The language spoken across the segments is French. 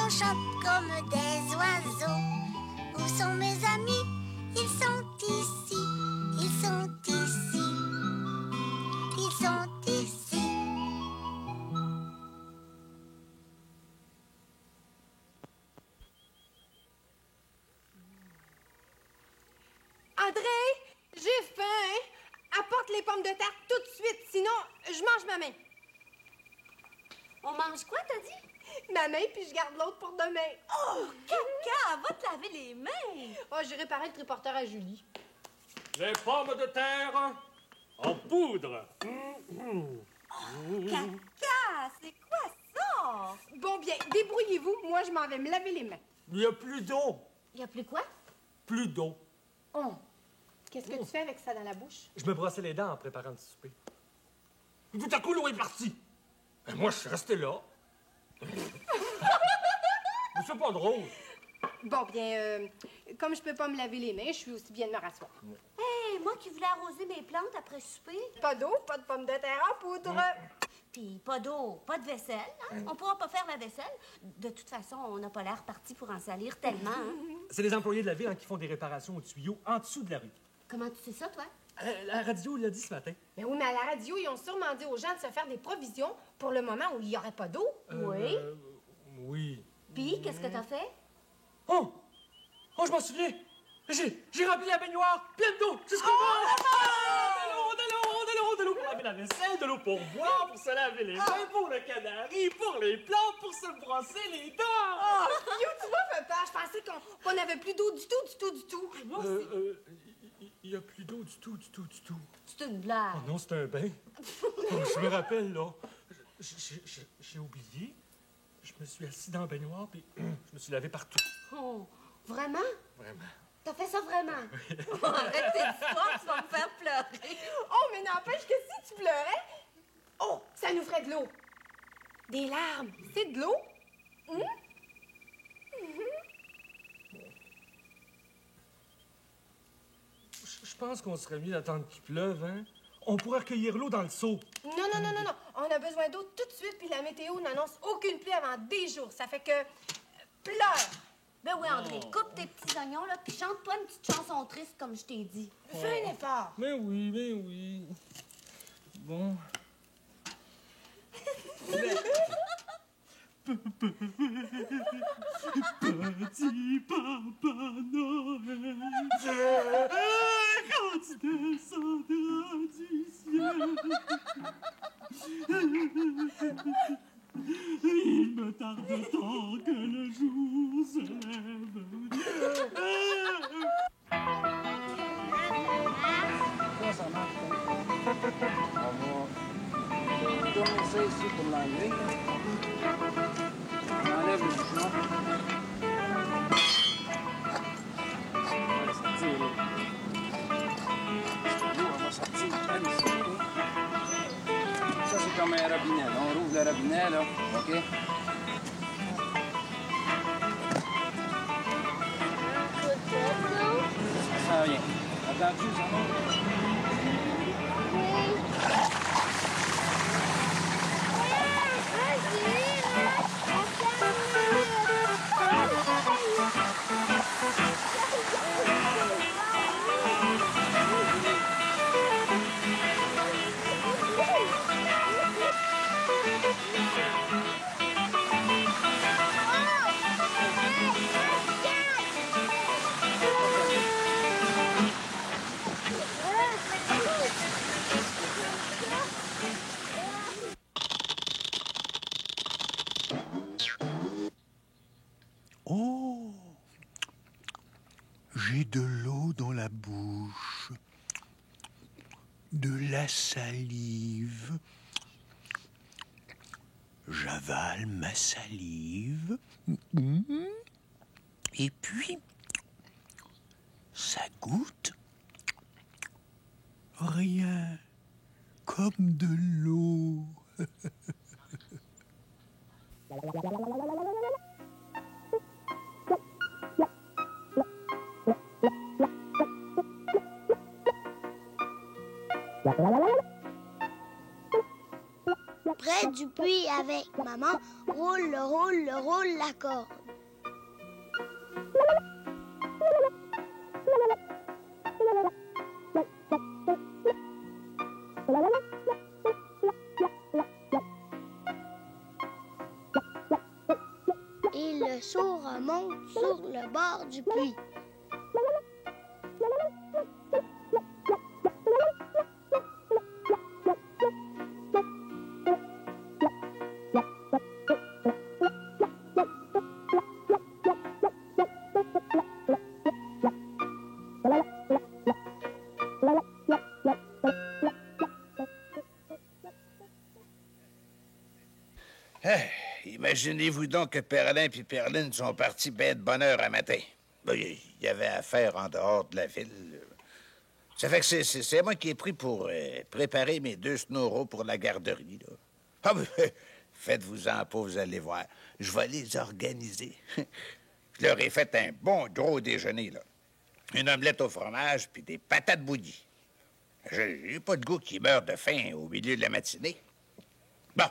on chante comme des oiseaux. Où sont mes amis? Ils sont ici, ils sont ici, ils sont ici. André, j'ai faim. Apporte les pommes de terre tout de suite, sinon je mange ma main. On mange quoi, t'as dit? Ma main, puis je garde l'autre pour demain. Oh, caca! Va te laver les mains! Oh, j'ai réparé le triporteur à Julie. Les pommes de terre en poudre. Caca! C'est quoi ça? Bon, bien, débrouillez-vous. Moi, je m'en vais me laver les mains. Il n'y a plus d'eau. Y a plus quoi? Plus d'eau. Oh, qu'est-ce que tu fais avec ça dans la bouche? Je me brossais les dents en préparant le souper. Et tout à coup, l'eau est partie. Et moi, je suis resté là. Mais c'est pas drôle. Bon, bien, comme je peux pas me laver les mains, je suis aussi bien de me rasseoir. Hé, moi qui voulais arroser mes plantes après souper. Pas d'eau, pas de pommes de terre en poudre. Puis pas d'eau, pas de vaisselle. Hein? On pourra pas faire la vaisselle. De toute façon, on n'a pas l'air parti pour en salir tellement. Hein? C'est les employés de la ville qui font des réparations aux tuyaux en dessous de la rue. Comment tu sais ça, toi? La radio l'a dit ce matin. Mais oui, mais à la radio, ils ont sûrement dit aux gens de se faire des provisions pour le moment où il n'y aurait pas d'eau. Oui. Oui. Puis, qu'est-ce que t'as fait? Oh! Oh, je m'en souviens! J'ai rempli la baignoire pleine d'eau! C'est ce qu'on de l'eau pour laver la vaisselle, de l'eau pour boire, pour se laver les mains, pour le canari, pour les plantes, pour se brosser les dents! Oh, yo, tu m'as fait peur. Je pensais qu'on n'avait plus d'eau du tout. Moi aussi. Il n'y a plus d'eau du tout. C'est une blague. Oh non, c'est un bain. Oh, je me rappelle, là. J'ai oublié. Je me suis assis dans la baignoire, puis je me suis lavé partout. Oh, vraiment? Vraiment. T'as fait ça vraiment? Arrête tes histoires, tu vas me faire pleurer. Oh, mais n'empêche que si tu pleurais, oh, ça nous ferait de l'eau. Des larmes, c'est de l'eau? Je pense qu'on serait mieux d'attendre qu'il pleuve, hein? On pourrait recueillir l'eau dans le seau. Non. On a besoin d'eau tout de suite, puis la météo n'annonce aucune pluie avant des jours. Ça fait que... pleure! Ben oui, André, coupe tes petits oignons, là, puis chante-toi une petite chanson triste, comme je t'ai dit. Fais un effort. Mais oui. Bon. Petit Papa Noël, quand tu descendras du ciel, il me tarde tant que le jour se lève. Comment ça marche? On va tourner ça ici pour l'enlever. On enlève le bouchon. On va sortir. Ça, c'est comme un robinet. Là. On rouvre le robinet, là. OK? Ça sent rien. Attends-tu, ça va? Oh, j'ai de l'eau dans la bouche, de la salive. J'avale ma salive. Et puis, ça goûte rien, comme de l'eau. Près du puits avec maman, roule la corde. Et le seau remonte sur le bord du puits. Imaginez-vous donc que Perlin et Perline sont partis ben de bonne heure un matin. Il y avait affaire en dehors de la ville. Ça fait que c'est moi qui ai pris pour préparer mes 2 snoraux pour la garderie. Là. Ah, mais faites-vous-en pas, vous allez voir. Je vais les organiser. Je leur ai fait un bon gros déjeuner, là. Une omelette au fromage puis des patates bouillies. J'ai pas de goût qui meurt de faim au milieu de la matinée. Bon.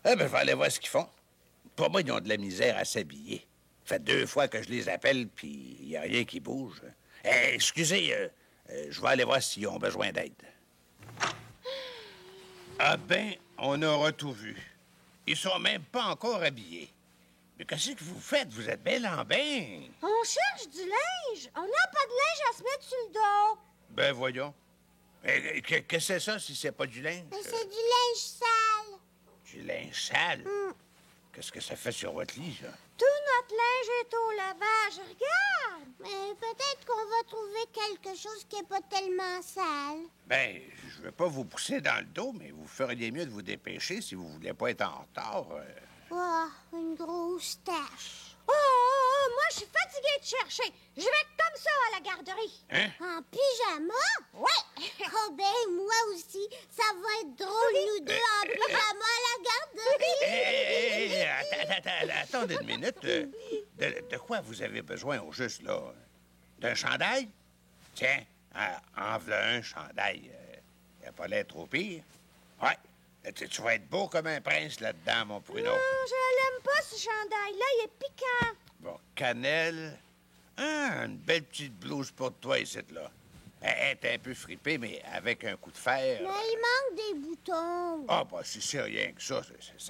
Je vais aller voir ce qu'ils font. Pour moi, ils ont de la misère à s'habiller. Ça fait 2 fois que je les appelle, puis il n'y a rien qui bouge. Excusez, je vais aller voir s'ils ont besoin d'aide. Ah ben, on aura tout vu. Ils sont même pas encore habillés. Mais qu'est-ce que vous faites? Vous êtes bel en bain. On cherche du linge. On n'a pas de linge à se mettre sur le dos. Ben voyons. Qu'est-ce que c'est ça si c'est pas du linge? Mais c'est du linge sale. Du linge sale? Qu'est-ce que ça fait sur votre lit, ça? Tout notre linge est au lavage. Regarde. Mais peut-être qu'on va trouver quelque chose qui n'est pas tellement sale. Ben, je veux pas vous pousser dans le dos, mais vous feriez mieux de vous dépêcher si vous voulez pas être en retard. Oh, une grosse tache. Oh, moi, je suis fatiguée de chercher. Je vais comme ça à la garderie. Hein? En pyjama? Ouais. Oh ben, moi aussi. Ça va être drôle, nous deux, en pyjama à la garderie. Attendez une minute. De quoi vous avez besoin au juste, là? D'un chandail? Tiens, en v'là un chandail. Il a pas l'air trop pire. Ouais. Tu vas être beau comme un prince là-dedans, mon pruneau. Non, je l'aime pas, ce chandail-là. Il est piquant. Bon, cannelle. Une belle petite blouse pour toi, ici, là. Elle est un peu fripée, mais avec un coup de fer. Mais il manque des boutons. Ah, bah, si c'est rien que ça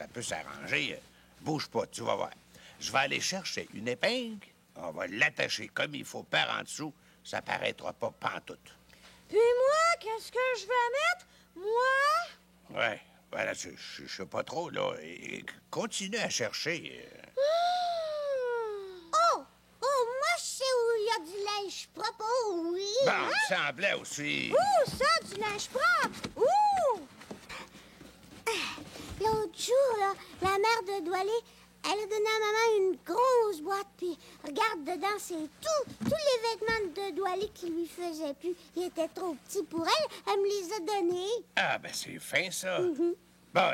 peut s'arranger. Bouge pas, tu vas voir. Je vais aller chercher une épingle. On va l'attacher comme il faut par en dessous. Ça paraîtra pas pantoute. Puis moi, qu'est-ce que je vais mettre? Moi? Ouais. Voilà, je sais pas trop, là. Continue à chercher. Oh! Oh, moi, je sais où il y a du linge propre. Oh, oui. Bon, il semblait aussi. Ouh, ça, du linge propre! Ouh! L'autre jour, là, la mère de Doualé, elle a donné à maman une grosse boîte, puis regarde, dedans, c'est tous les vêtements de Doualé qui lui faisaient plus. Ils étaient trop petits pour elle, elle me les a donnés. Ah, ben c'est fin, ça. Bon,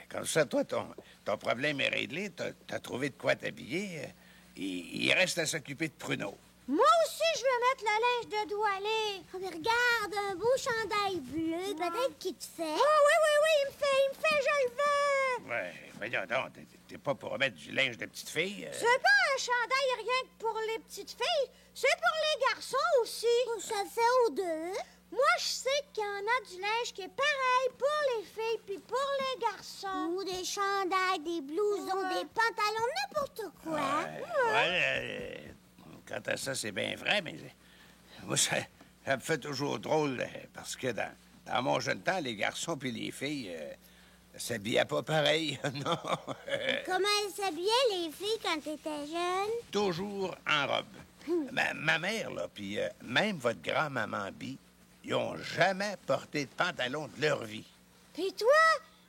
comme ça, toi, ton problème est réglé. T'as trouvé de quoi t'habiller. Il reste à s'occuper de Pruneau. Moi aussi, je vais mettre le linge de Doualé. Oh, mais regarde, un beau chandail bleu, peut-être qu'il te fait. Oh, oui, il me fait, je le veux. Ouais, voyons donc, t'es pas pour mettre du linge de petite fille? C'est pas un chandail rien que pour les petites filles, c'est pour les garçons aussi. Oh, ça fait aux deux. Moi, je sais qu'il y en a du linge qui est pareil pour les filles puis pour les garçons. Ou des chandails, des blousons, des pantalons, n'importe quoi. Quant à ça, c'est bien vrai, mais moi, ça me fait toujours drôle parce que dans mon jeune temps, les garçons puis les filles s'habillaient pas pareil, non. Comment elles s'habillaient, les filles, quand t'étais jeune? Toujours en robe. Ma mère, là, puis même votre grand-maman Bi, ils ont jamais porté de pantalon de leur vie. Puis toi,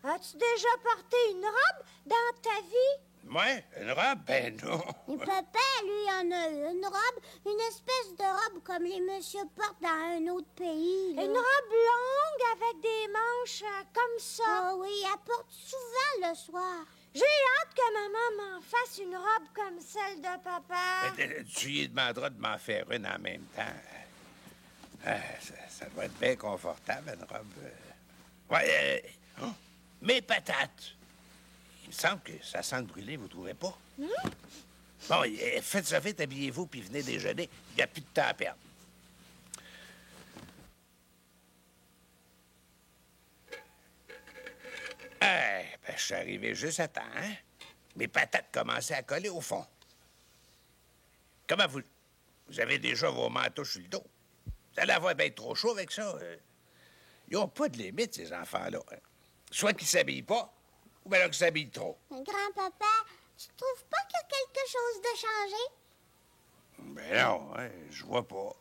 as-tu déjà porté une robe dans ta vie? Moi, une robe? Ben non. Et papa, lui, en a une robe, une espèce de robe comme les messieurs portent dans un autre pays. Là. Une robe longue avec des manches comme ça. Ah oui, elle porte souvent le soir. J'ai hâte que maman m'en fasse une robe comme celle de papa. Tu lui demanderas de m'en faire une en même temps. Ça doit être bien confortable, une robe. Ouais, mes patates. me semble que ça sent le brûlé, vous trouvez pas? Bon, faites ça vite, habillez-vous, puis venez déjeuner. Il n'y a plus de temps à perdre. Ben, je suis arrivé juste à temps, hein? Mes patates commençaient à coller au fond. Comment vous... Vous avez déjà vos manteaux sur le dos? Vous allez avoir bien trop chaud avec ça. Ils n'ont pas de limite, ces enfants-là. Hein. Soit qu'ils s'habillent pas, ou bien qu'ils s'habillent trop. Grand-papa, tu trouves pas qu'il y a quelque chose de changé? Ben non, hein, je vois pas.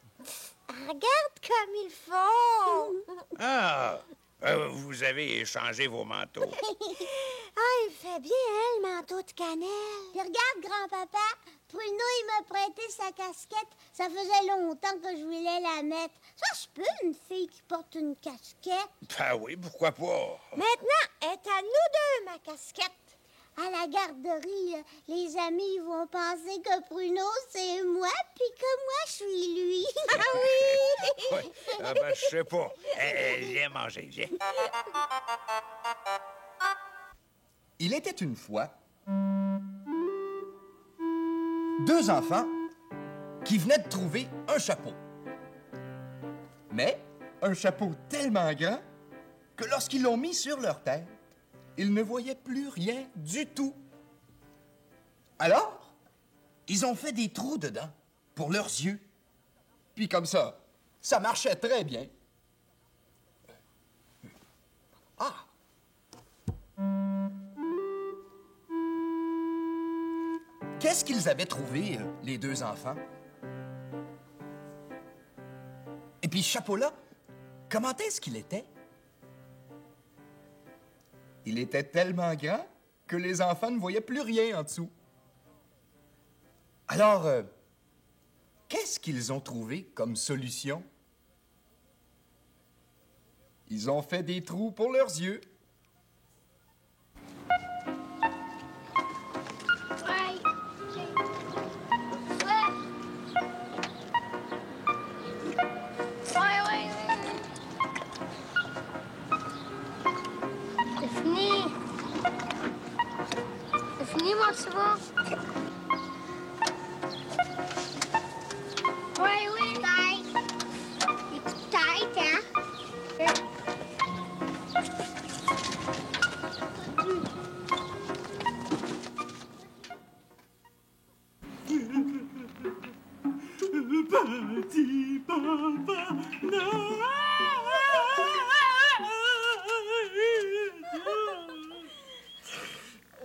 Regarde comme ils font! Ah! Vous avez échangé vos manteaux. Ah, il fait bien, hein, le manteau de cannelle. Puis regarde, grand-papa, Pruneau, il m'a prêté sa casquette. Ça faisait longtemps que je voulais la mettre. Ça se peut, une fille qui porte une casquette. Ben oui, pourquoi pas? Maintenant, est à nous deux, ma casquette. À la garderie, là, les amis vont penser que Pruneau, c'est moi, puis que moi, je suis lui. Ah oui! Oui. Ah ben, je sais pas. Viens manger, viens. Il était une fois deux enfants qui venaient de trouver un chapeau. Mais un chapeau tellement grand que lorsqu'ils l'ont mis sur leur tête, ils ne voyaient plus rien du tout. Alors, ils ont fait des trous dedans pour leurs yeux. Puis comme ça marchait très bien. Ah! Qu'est-ce qu'ils avaient trouvé, les deux enfants? Et puis, ce chapeau-là, comment est-ce qu'il était? Il était tellement grand que les enfants ne voyaient plus rien en dessous. Alors, qu'est-ce qu'ils ont trouvé comme solution? Ils ont fait des trous pour leurs yeux. Tu vois? Oui. Tête, hein? Petit papa Noël.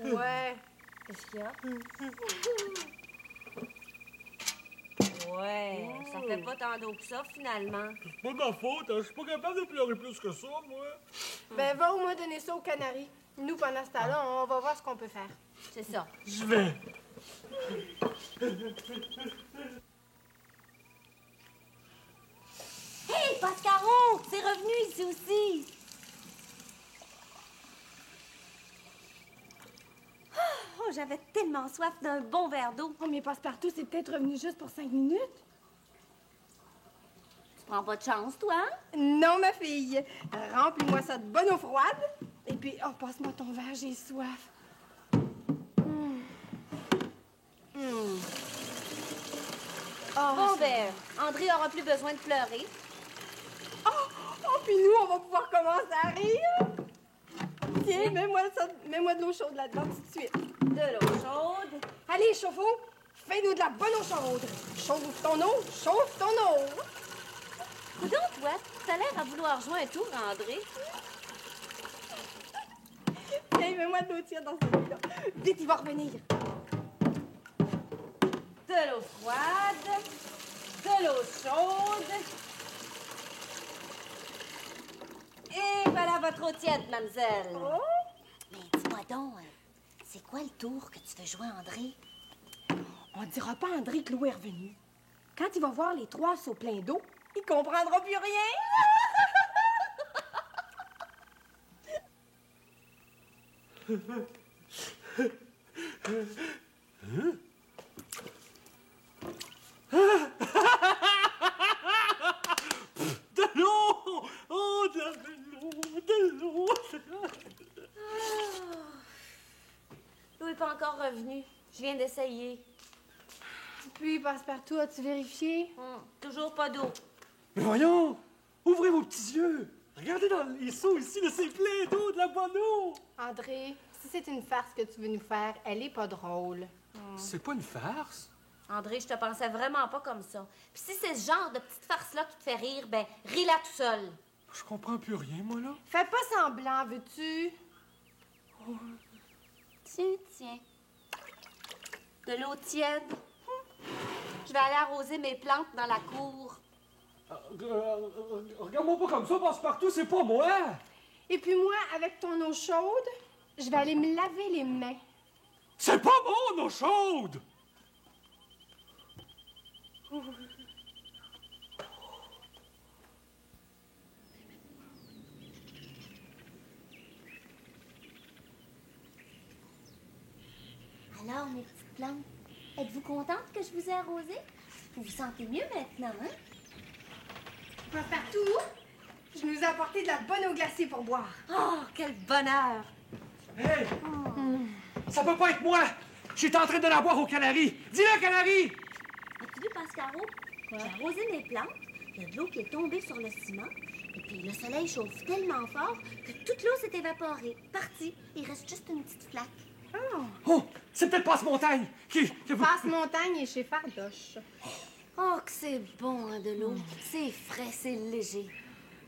Ouais. Qu'est-ce qu'il y a? Ouais, ça fait pas tant d'eau que ça, finalement. C'est pas de ma faute, hein. Je suis pas capable de pleurer plus que ça, moi. Ben, va au moins donner ça aux Canaries. Nous, pendant ce temps-là, on va voir ce qu'on peut faire. C'est ça. Je vais. Hey, Pascaro! C'est revenu ici aussi! Oh, j'avais tellement soif d'un bon verre d'eau. Oh, mais Passepartout, c'est peut-être revenu juste pour 5 minutes. Tu prends pas de chance, toi? Non, ma fille. Remplis-moi ça de bonne eau froide. Et puis, oh, passe-moi ton verre, j'ai soif. Oh, Bon, ben, André aura plus besoin de pleurer. Oh, puis nous, on va pouvoir commencer à rire. Tiens, mets-moi de l'eau chaude là-dedans tout de suite. De l'eau chaude. Allez, chauffe-eau, fais-nous de la bonne eau chaude. Chauffe ton eau, chauffe ton eau. Donc, toi, t'as l'air à vouloir jouer un tour, André. Tiens, mets-moi de l'eau tiède dans celui-là. Vite, il va revenir. De l'eau froide. De l'eau chaude. Et voilà votre eau tiède, mademoiselle. Oh. Mais dis-moi donc, c'est quoi le tour que tu veux jouer, André? On dira pas à André que l'eau est revenue. Quand il va voir les trois seaux pleins d'eau, il comprendra plus rien. De l'eau! Oh, de l'eau! l'essayer. Puis, Passepartout, as-tu vérifié? Toujours pas d'eau. Mais voyons! Ouvrez vos petits yeux! Regardez dans les seaux ici, là, c'est plein d'eau, de la bonne eau! André, si c'est une farce que tu veux nous faire, elle est pas drôle. C'est pas une farce? André, je te pensais vraiment pas comme ça. Puis si c'est ce genre de petite farce-là qui te fait rire, ben, ris-la tout seul. Je comprends plus rien, moi, là. Fais pas semblant, veux-tu? Tiens. De l'eau tiède. Je vais aller arroser mes plantes dans la cour. Regarde-moi pas comme ça, Passepartout, c'est pas moi! Et puis moi, avec ton eau chaude, je vais aller me laver les mains. C'est pas mon eau chaude! Alors, mes petites plantes, êtes-vous contente que je vous ai arrosé? Vous vous sentez mieux maintenant, hein? Passepartout, je nous ai apporté de la bonne eau glacée pour boire. Oh, quel bonheur! Hey! Ça peut pas être moi! J'étais en train de la boire aux Canaries! Dis-le, Canaries! As-tu vu, Pascaro? J'ai arrosé mes plantes, il y a de l'eau qui est tombée sur le ciment, et puis le soleil chauffe tellement fort que toute l'eau s'est évaporée. Partie. Il reste juste une petite flaque. Oh! C'est peut-être Passe-Montagne qui vous... Passe-Montagne et chez Fardoche. Oh, que c'est bon, hein, de l'eau. C'est frais, c'est léger.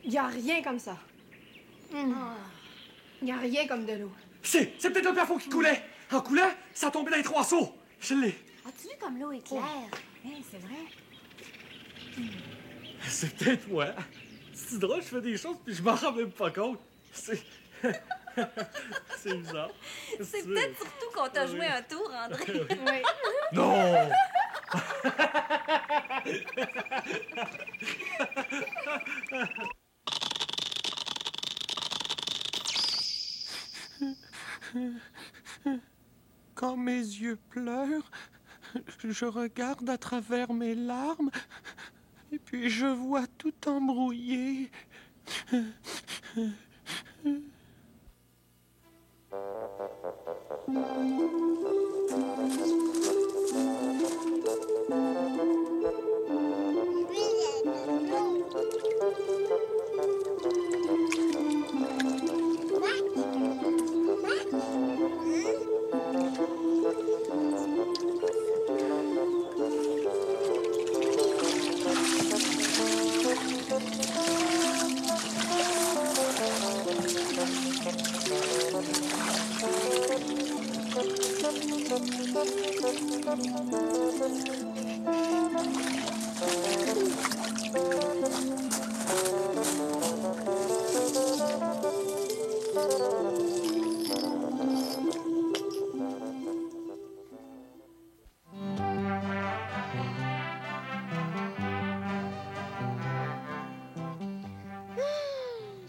Y a rien comme ça. Y a rien comme de l'eau. C'est peut-être le plafond qui coulait! En coulant, ça tombait dans les trois seaux! Je l'ai! As-tu vu comme l'eau est claire? C'est vrai. C'est peut-être moi. C'est drôle, je fais des choses puis je m'en rends même pas compte. C'est... c'est bizarre. C'est peut-être surtout qu'on t'a joué un tour, André. Oui. Non! Quand mes yeux pleurent, je regarde à travers mes larmes et puis je vois tout embrouillé.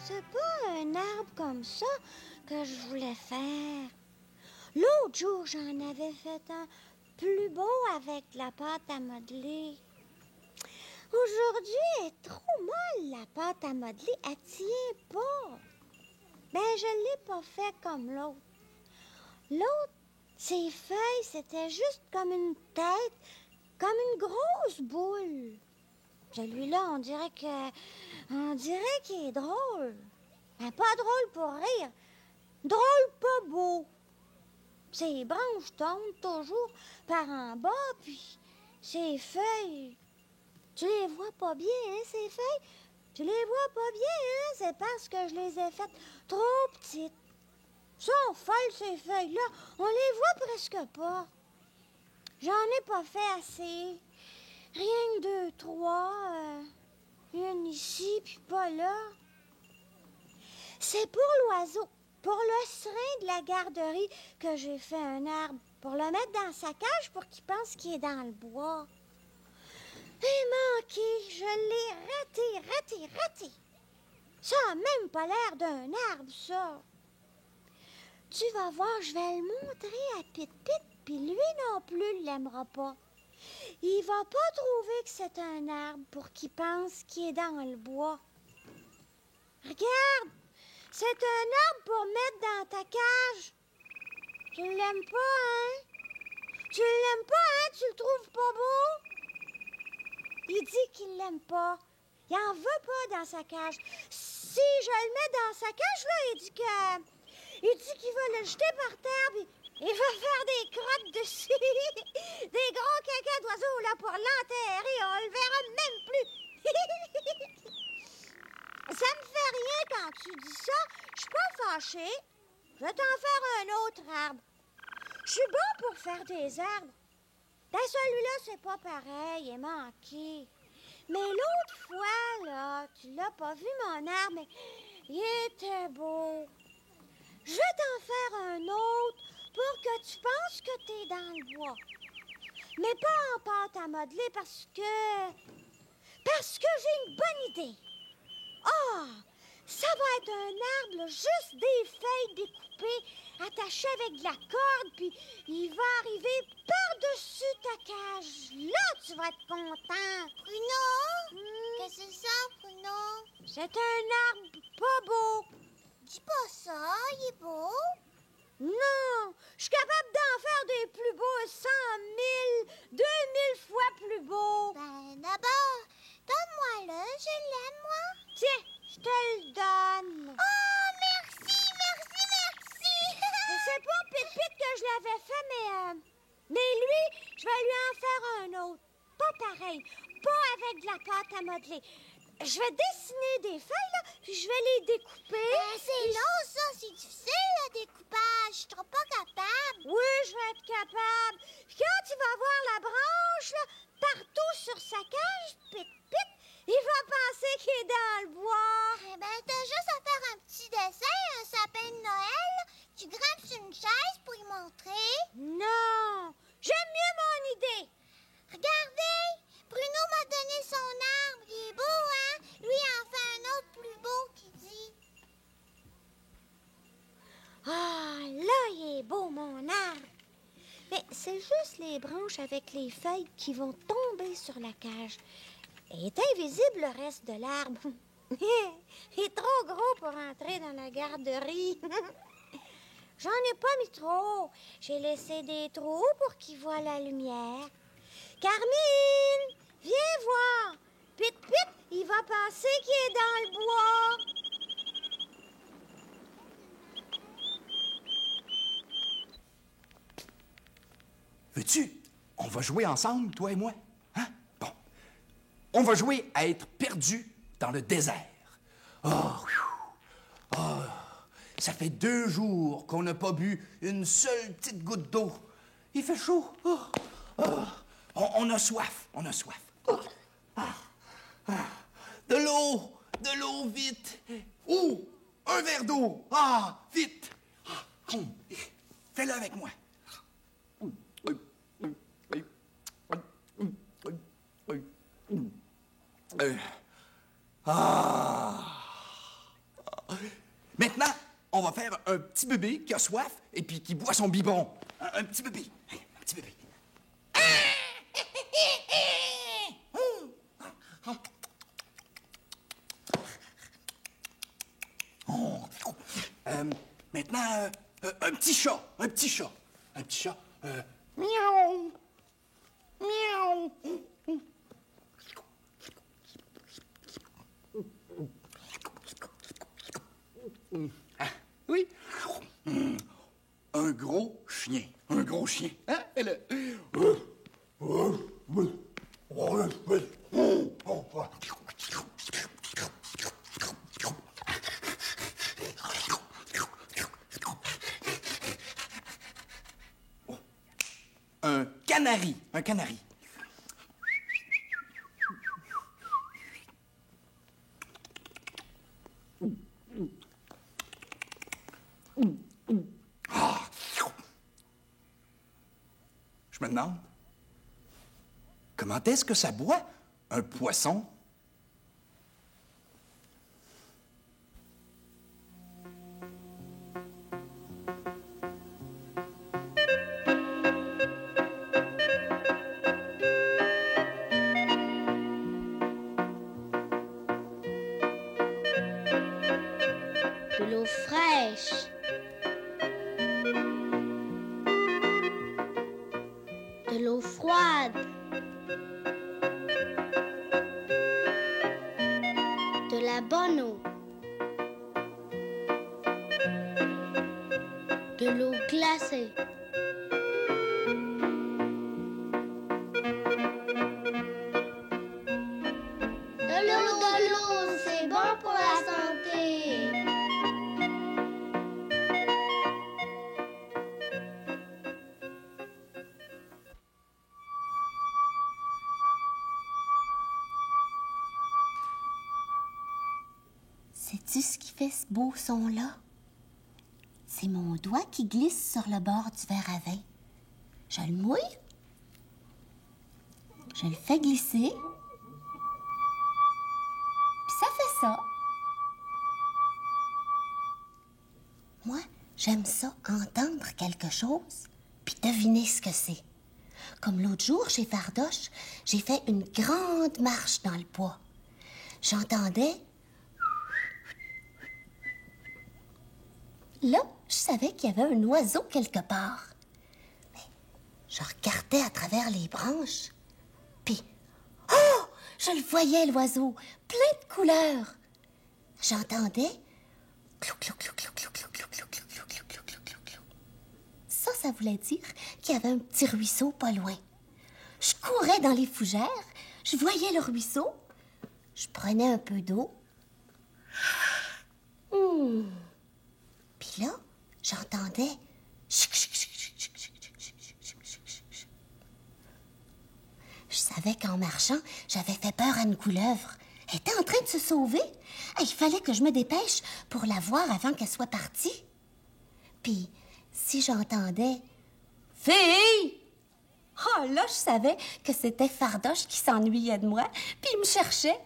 C'est pas un arbre comme ça que je voulais faire. L'autre jour, j'en avais fait un plus beau avec de la pâte à modeler. Aujourd'hui, elle est trop molle, la pâte à modeler. Elle tient pas. Ben, je l'ai pas fait comme l'autre. L'autre, ses feuilles, c'était juste comme une tête, comme une grosse boule. Celui-là, on dirait qu'il est drôle. Mais pas drôle pour rire. Drôle pas beau. Ses branches tombent toujours par en bas, puis ses feuilles... Tu les vois pas bien, hein, ces feuilles? Tu les vois pas bien, hein? C'est parce que je les ai faites trop petites. Sont folles, ces feuilles-là. On les voit presque pas. J'en ai pas fait assez. Rien que 2, 3. Une ici, puis pas là. C'est pour l'oiseau, pour le serin de la garderie que j'ai fait un arbre. Pour le mettre dans sa cage pour qu'il pense qu'il est dans le bois. Et manqué, je l'ai raté. Ça a même pas l'air d'un arbre, ça. Tu vas voir, je vais le montrer à Pit-Pit, puis lui non plus il l'aimera pas. Il va pas trouver que c'est un arbre pour qu'il pense qu'il est dans le bois. Regarde, c'est un arbre pour mettre dans ta cage. Tu l'aimes pas, hein? Tu l'aimes pas, hein? Tu le trouves pas beau? Il dit qu'il l'aime pas. Il en veut pas dans sa cage. Si je le mets dans sa cage, là, il dit qu'il va le jeter par terre, puis il va faire des crottes dessus. Des gros caca d'oiseaux, là, pour l'enterrer. On le verra même plus. Ça me fait rien quand tu dis ça. Je suis pas fâchée. Je vais t'en faire un autre arbre. Je suis bon pour faire des arbres. Ben, celui-là, c'est pas pareil. Il est manqué. Mais l'autre fois, là, tu l'as pas vu, mon arbre, mais il était beau. Je vais t'en faire un autre pour que tu penses que t'es dans le bois. Mais pas en pâte à modeler parce que j'ai une bonne idée. Ah! Ça va être un arbre, là, juste des feuilles découpées, attachées avec de la corde, puis il va arriver par-dessus ta cage. Là, tu vas être content. Bruno? Qu'est-ce que c'est ça, Bruno? C'est un arbre pas beau. Dis pas ça, il est beau. Non, je suis capable d'en faire des plus beaux 100 000, 2000 fois plus beaux. Ben, d'abord, donne-moi-le, je l'aime, moi. Tiens, je te le donne. Oh, merci, merci, merci. C'est pas Pit-Pit que je l'avais fait, mais lui, je vais lui en faire un autre. Pas pareil, pas avec de la pâte à modeler. Je vais dessiner des feuilles, là, puis je vais les découper. C'est long, ça. C'est difficile, le découpage. Je suis trop pas capable. Oui, je vais être capable. Puis quand tu vas voir la branche, là, partout sur sa cage, Pit-Pit, il va penser qu'il est dans le bois. Eh ben, t'as juste à faire un petit dessin, un sapin de Noël. Tu grimpes sur une chaise pour y montrer. Non, j'aime mieux mon idée. Regardez, Bruno m'a donné son arbre. Il est beau, hein? Lui en fait un autre plus beau qui dit. Ah, là, il est beau, mon arbre. Mais c'est juste les branches avec les feuilles qui vont tomber sur la cage. Il est invisible, le reste de l'arbre. Il est trop gros pour entrer dans la garderie. J'en ai pas mis trop. J'ai laissé des trous pour qu'il voie la lumière. Carmine, viens voir. Pit-Pit, il va penser qu'il est dans le bois. Veux-tu? On va jouer ensemble, toi et moi. Hein? Bon. On va jouer à être perdu dans le désert. Oh, ça fait 2 jours qu'on n'a pas bu une seule petite goutte d'eau. Il fait chaud. On a soif, on a soif. De l'eau, vite. Oh, un verre d'eau. Ah, vite. Fais-le avec moi. Maintenant, on va faire un petit bébé qui a soif et puis qui boit son biberon. Un petit bébé. Un petit bébé. Maintenant, un petit chat. Miaou. Miaou. Ah, oui. Un gros chien. Hein? Fais-le. Un canari. Je me demande, comment est-ce que ça boit un poisson? De l'eau fraîche. l'eau froide. De la bonne eau. De l'eau glacée. De l'eau, c'est bon pour la santé. Sais-tu ce qui fait ce beau son-là? C'est mon doigt qui glisse sur le bord du verre à vin. Je le mouille. Je le fais glisser. Puis ça fait ça. Moi, j'aime ça, entendre quelque chose, puis deviner ce que c'est. Comme l'autre jour, chez Fardoche, j'ai fait une grande marche dans le bois. J'entendais... Là, je savais qu'il y avait un oiseau quelque part. Mais je regardais à travers les branches, puis... Oh! Je le voyais, l'oiseau, plein de couleurs. J'entendais... Clou, clou, clou, clou, clou, clou, clou, clou, clou, clou, clou, clou, clou, clou, clou. Ça voulait dire qu'il y avait un petit ruisseau pas loin. Je courais dans les fougères, je voyais le ruisseau, je prenais un peu d'eau. Puis là, j'entendais... Je savais qu'en marchant, j'avais fait peur à une couleuvre. Elle était en train de se sauver. Il fallait que je me dépêche pour la voir avant qu'elle soit partie. Puis, si j'entendais... Fille! Oh, là, je savais que c'était Fardoche qui s'ennuyait de moi, puis il me cherchait.